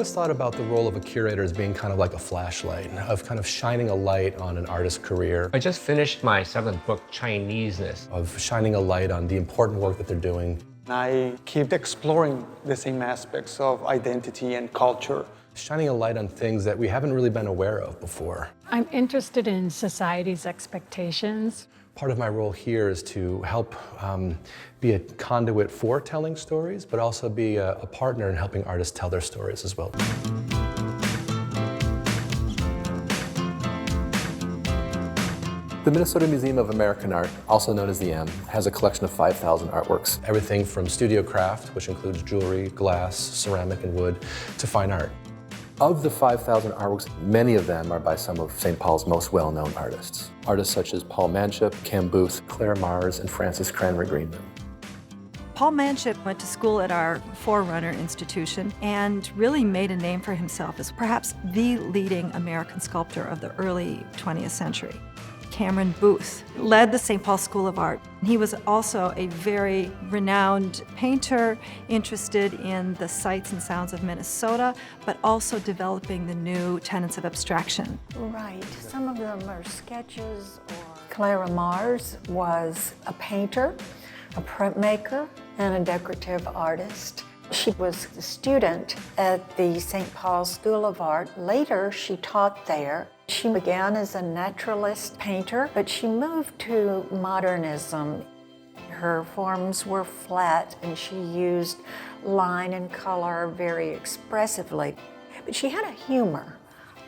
always thought about the role of a curator as being kind of like a flashlight, of kind of shining a light on an artist's career. I just finished my 7th book, Chineseness. Of shining a light on the important work that they're doing. I keep exploring the same aspects of identity and culture. Shining a light on things that we haven't really been aware of before. I'm interested in society's expectations. Part of my role here is to help be a conduit for telling stories, but also be a partner in helping artists tell their stories as well. The Minnesota Museum of American Art, also known as the M, has a collection of 5,000 artworks. Everything from studio craft, which includes jewelry, glass, ceramic, and wood, to fine art. Of the 5,000 artworks, many of them are by some of St. Paul's most well-known artists. Artists such as Paul Manship, Cam Booth, Claire Mars, and Francis Cranmer GREENMAN. Paul Manship went to school at our Forerunner institution and really made a name for himself as perhaps the leading American sculptor of the early 20th century. Cameron Booth led the St. Paul School of Art. He was also a very renowned painter, interested in the sights and sounds of Minnesota, but also developing the new tenets of abstraction. Right, some of them are sketches. Clara Mars was a painter, a printmaker, and a decorative artist. She was a student at the St. Paul School of Art. Later, she taught there. She began as a naturalist painter, but she moved to modernism. Her forms were flat, and she used line and color very expressively. But she had a humor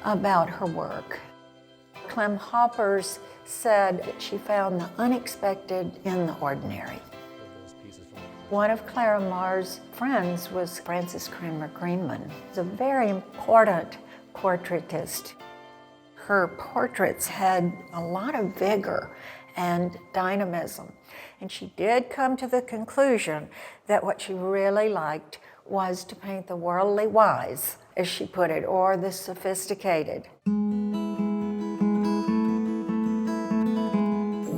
about her work. Clem Hoppers said that she found the unexpected in the ordinary. One of Clara Mars' friends was Francis Cranmer GREENMAN. He's a very important portraitist. Her portraits had a lot of vigor and dynamism. And she did come to the conclusion that what she really liked was to paint the worldly wise, as she put it, or the sophisticated.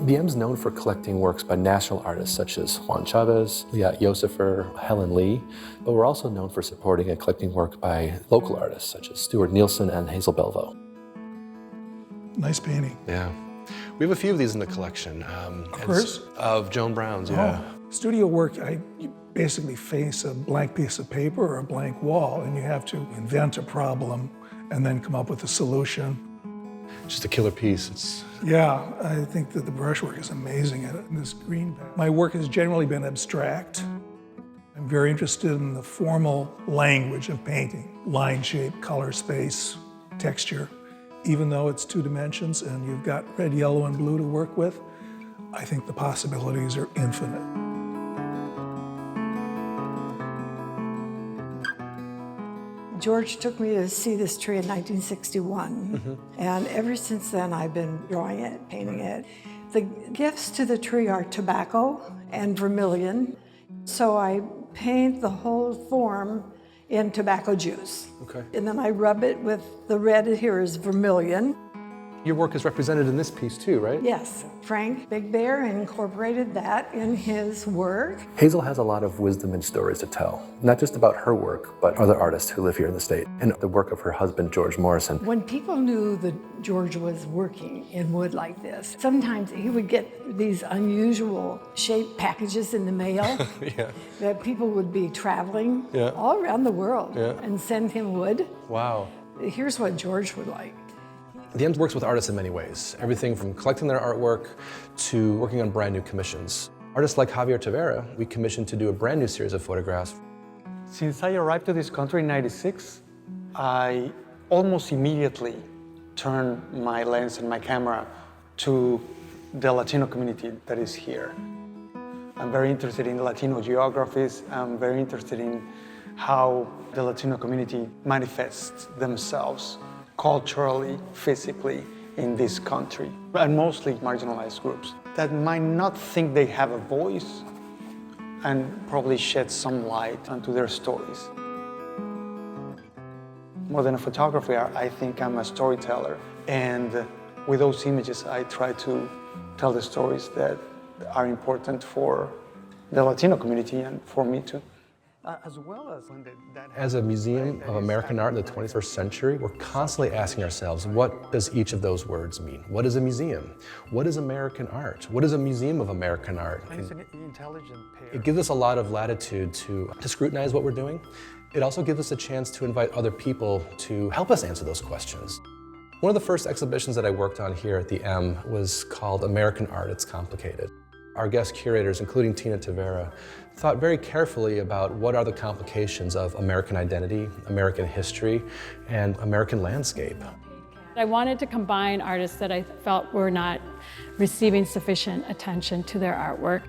The M's known for collecting works by national artists such as Juan Chavez, Liat Yosefer, Helen Lee, but we're also known for supporting and collecting work by local artists such as Stuart Nielsen and HAZEL BELVO. Nice painting. Yeah. We have a few of these in the collection. Of hers? Of Joan Brown's, yeah. Oh. Studio work, you basically face a blank piece of paper or a blank wall, and you have to invent a problem and then come up with a solution. Just a killer piece. Yeah, I think that the brushwork is amazing in this green palette. My work has generally been abstract. I'm very interested in the formal language of painting. Line, shape, color, space, texture. Even though it's 2 dimensions and you've got red, yellow, and blue to work with, I think the possibilities are infinite. George took me to see this tree in 1961, and ever since then I've been drawing it, painting it. The gifts to the tree are tobacco and vermilion, so I paint the whole form in tobacco juice. Okay. And then I rub it with the red here is vermilion. Your work is represented in this piece too, right? Yes, Frank Big Bear incorporated that in his work. HAZEL has a lot of wisdom and stories to tell, not just about her work, but other artists who live here in the state, and the work of her husband, George Morrison. When people knew that George was working in wood like this, sometimes he would get these unusual shaped packages in the mail Yeah. that people would be traveling all around the world and send him wood. Wow. Here's what George would like. The M's works with artists in many ways, everything from collecting their artwork to working on brand new commissions. Artists like Javier TAVERA, we commissioned to do a brand new series of photographs. Since I arrived to this country in '96, I almost immediately turned my lens and my camera to the Latino community that is here. I'm very interested in Latino geographies. I'm very interested in how the Latino community manifests themselves culturally, physically in this country, and mostly marginalized groups that might not think they have a voice and probably shed some light onto their stories. More than a photographer, I think I'm a storyteller, and with those images I try to tell the stories that are important for the Latino community and for me too. as well as when that As a museum of American art in the 21st century, we're constantly asking ourselves, what does each of those words mean? What is a museum? What is American art? What is a museum of American art? And it's an intelligent pair. It gives us a lot of latitude to scrutinize what we're doing. It also gives us a chance to invite other people to help us answer those questions. One of the first exhibitions that I worked on here at the M was called American Art, It's Complicated. Our guest curators, including TAVERA, thought very carefully about what are the complications of American identity, American history, and American landscape. I wanted to combine artists that I felt were not receiving sufficient attention to their artwork.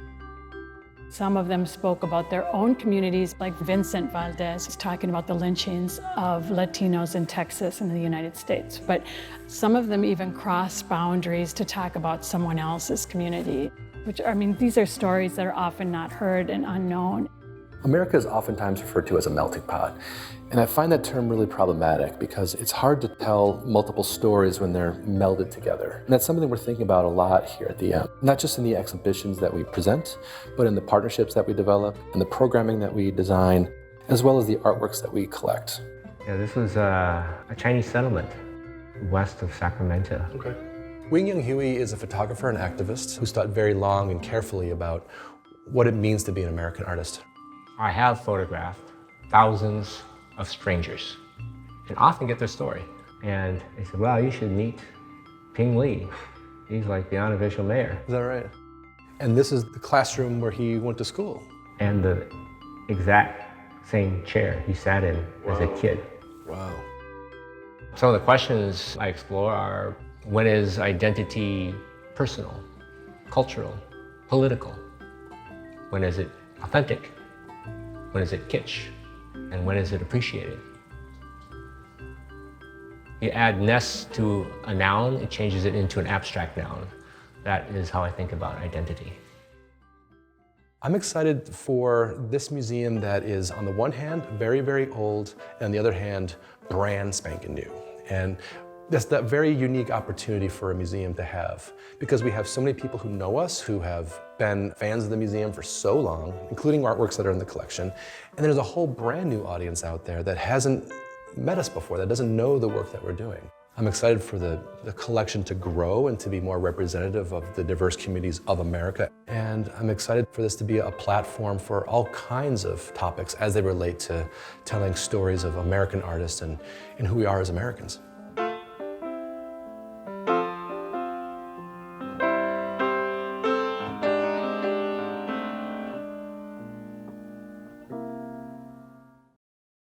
Some of them spoke about their own communities, like Vincent Valdez is talking about the lynchings of Latinos in Texas and the United States. But some of them even crossed boundaries to talk about someone else's community. Which, I mean, these are stories that are often not heard and unknown. America is oftentimes referred to as a melting pot, and I find that term really problematic because it's hard to tell multiple stories when they're melded together. And that's something we're thinking about a lot here at the M, not just in the exhibitions that we present, but in the partnerships that we develop, and the programming that we design, as well as the artworks that we collect. Yeah, this was a Chinese settlement west of Sacramento. Okay. HUIE is a photographer and activist who's thought very long and carefully about what it means to be an American artist. I have photographed thousands of strangers and often get their story. And they said, wow, you should meet Ping Li. He's like the unofficial mayor. Is that right? And this is the classroom where he went to school. And the exact same chair he sat in as a kid. Wow. Some of the questions I explore are, when is identity personal, cultural, political? When is it authentic? When is it kitsch? And when is it appreciated? You add ness to a noun, it changes it into an abstract noun. That is how I think about identity. I'm excited for this museum that is, on the one hand, very, very old, and on the other hand, brand spanking new. And that's that very unique opportunity for a museum to have, because we have so many people who know us, who have been fans of the museum for so long, including artworks that are in the collection, and there's a whole brand new audience out there that hasn't met us before, that doesn't know the work that we're doing. I'm excited for the collection to grow and to be more representative of the diverse communities of America. And I'm excited for this to be a platform for all kinds of topics as they relate to telling stories of American artists and who we are as Americans.